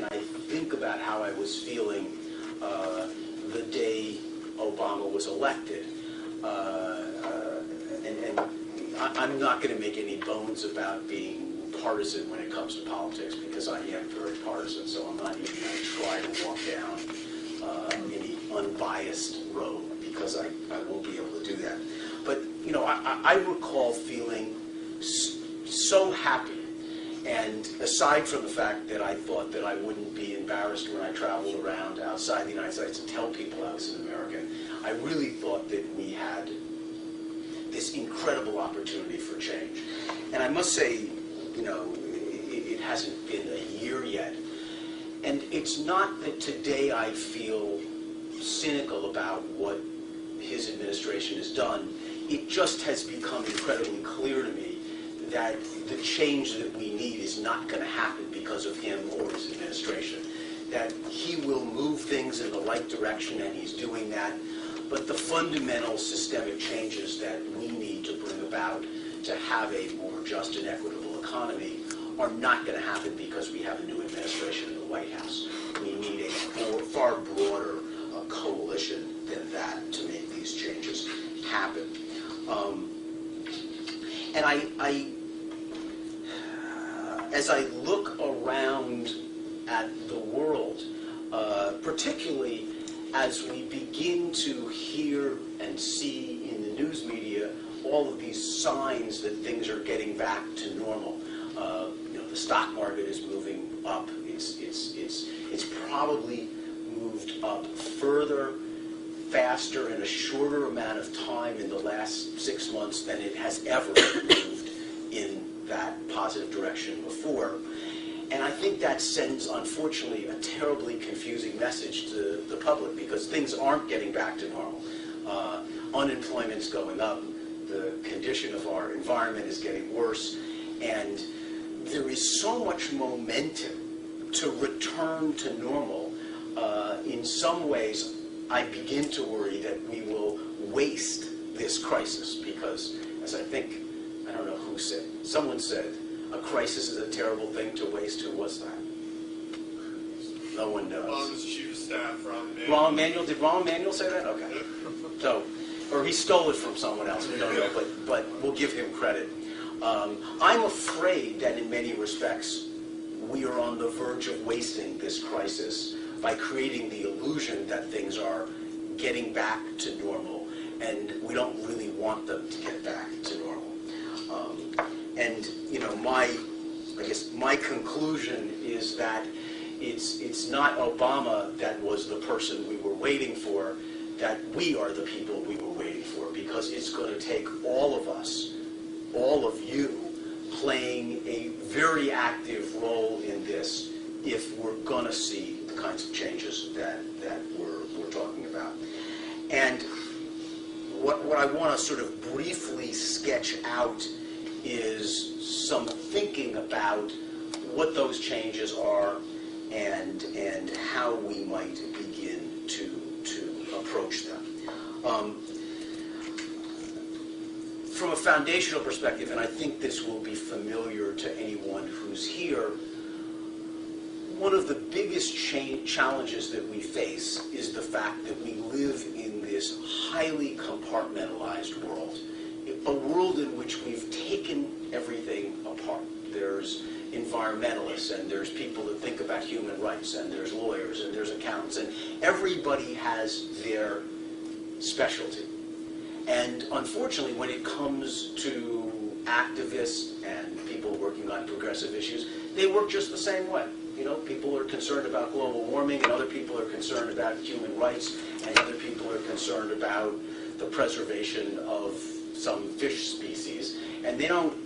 and I think about how I was feeling the day Obama was elected. And I'm not going to make any bones about being partisan when it comes to politics, because I am very partisan, so I'm not even going to try to walk down any unbiased road, because I won't be able to do that. But, you know, I recall feeling so happy, and aside from the fact that I thought that I wouldn't be embarrassed when I traveled around outside the United States and tell people I was an American, I really thought that we had this incredible opportunity for change. And I must say, you know, it hasn't been a year yet. And it's not that today I feel cynical about what his administration has done. It just has become incredibly clear to me that the change that we need is not going to happen because of him or his administration. That he will move things in the right direction, and he's doing that. But the fundamental systemic changes that we need to bring about to have a more just and equitable economy are not going to happen because we have a new administration in the White House. We need a far broader coalition than that to make these changes happen. And as I look around at the world, particularly as we begin to hear and see in the news media all of these signs that things are getting back to normal. You know, the stock market is moving up. It's probably moved up further, faster, in a shorter amount of time in the last 6 months than it has ever moved in that positive direction before. And I think that sends, unfortunately, a terribly confusing message to the public, because things aren't getting back to normal. Unemployment's going up, the condition of our environment is getting worse, and there is so much momentum to return to normal. In some ways, I begin to worry that we will waste this crisis, because, as I think, I don't know who said, someone said, a crisis is a terrible thing to waste. Who was that? No one knows. Obama's chief of staff, Rahm Emanuel. Did Rahm Emanuel say that? Okay. So, or he stole it from someone else. We don't know, but we'll give him credit. I'm afraid that in many respects we are on the verge of wasting this crisis by creating the illusion that things are getting back to normal, and we don't really want them to get back to normal. And you know, I guess my conclusion is that it's not Obama that was the person we were waiting for, that we are the people we were waiting for, because it's going to take all of us, all of you, playing a very active role in this if we're going to see the kinds of changes that we're talking about. And what I want to sort of briefly sketch out is some thinking about what those changes are and how we might begin to approach them. From a foundational perspective, and I think this will be familiar to anyone who's here, one of the biggest challenges that we face is the fact that we live in this highly compartmentalized world. A world in which we've taken everything apart. There's environmentalists, and there's people that think about human rights, and there's lawyers, and there's accountants, and everybody has their specialty. And unfortunately, when it comes to activists and people working on progressive issues, they work just the same way. You know, people are concerned about global warming, and other people are concerned about human rights, and other people are concerned about the preservation of some fish species, and they don't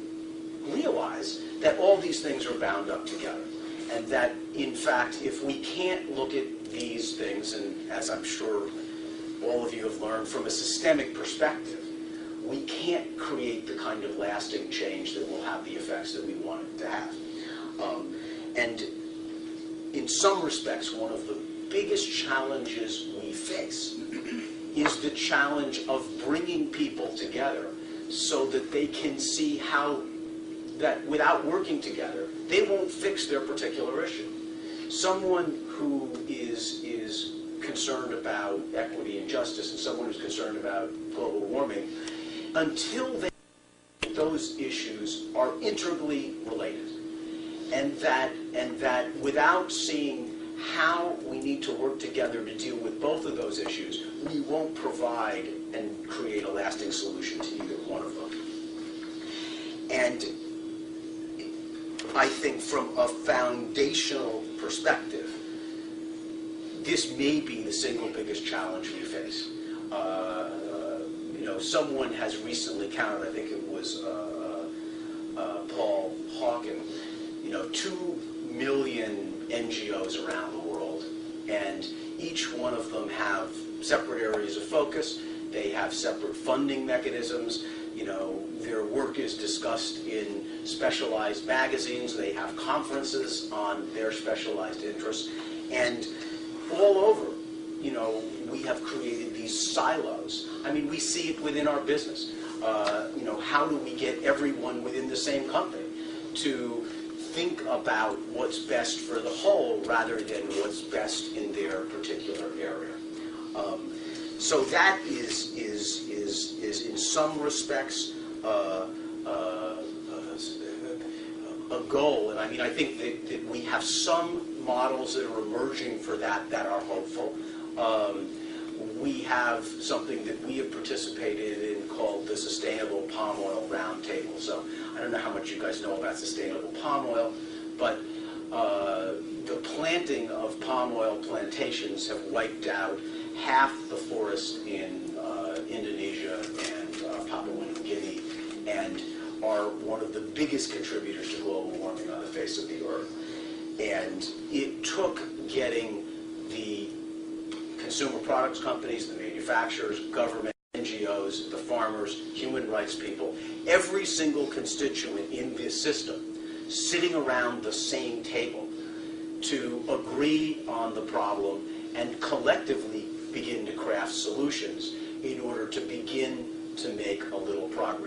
realize that all these things are bound up together, and that, in fact, if we can't look at these things, and as I'm sure all of you have learned, from a systemic perspective, we can't create the kind of lasting change that will have the effects that we want it to have. And in some respects, one of the biggest challenges we face is the challenge of bringing people together so that they can see how that without working together, they won't fix their particular issue. someone who is concerned about equity and justice and someone who's concerned about global warming, until they those issues are integrally related, and that without seeing how we need to work together to deal with both of those issues, we won't provide and create a lasting solution to either one of them. And I think from a foundational perspective, this may be the single biggest challenge we face. Someone has recently counted, I think it was Paul Hawken, 2 million NGOs around the world, and each one of them have separate areas of focus. They have separate funding mechanisms. Their work is discussed in specialized magazines. They have conferences on their specialized interests, and all over, we have created these silos. I mean, we see it within our business. How do we get everyone within the same company to think about what's best for the whole rather than what's best in their particular area? So that is in some respects a goal, and I mean, I think that we have some models that are emerging for that are hopeful. We have something that we have participated in called the Sustainable Palm Oil Roundtable. So I don't know how much you guys know about sustainable palm oil, but the planting of palm oil plantations have wiped out half the forest in Indonesia and Papua New Guinea, and are one of the biggest contributors to global warming on the face of the earth. And it took getting the consumer products companies, the manufacturers, government, NGOs, the farmers, human rights people, every single constituent in this system sitting around the same table to agree on the problem and collectively begin to craft solutions in order to begin to make a little progress.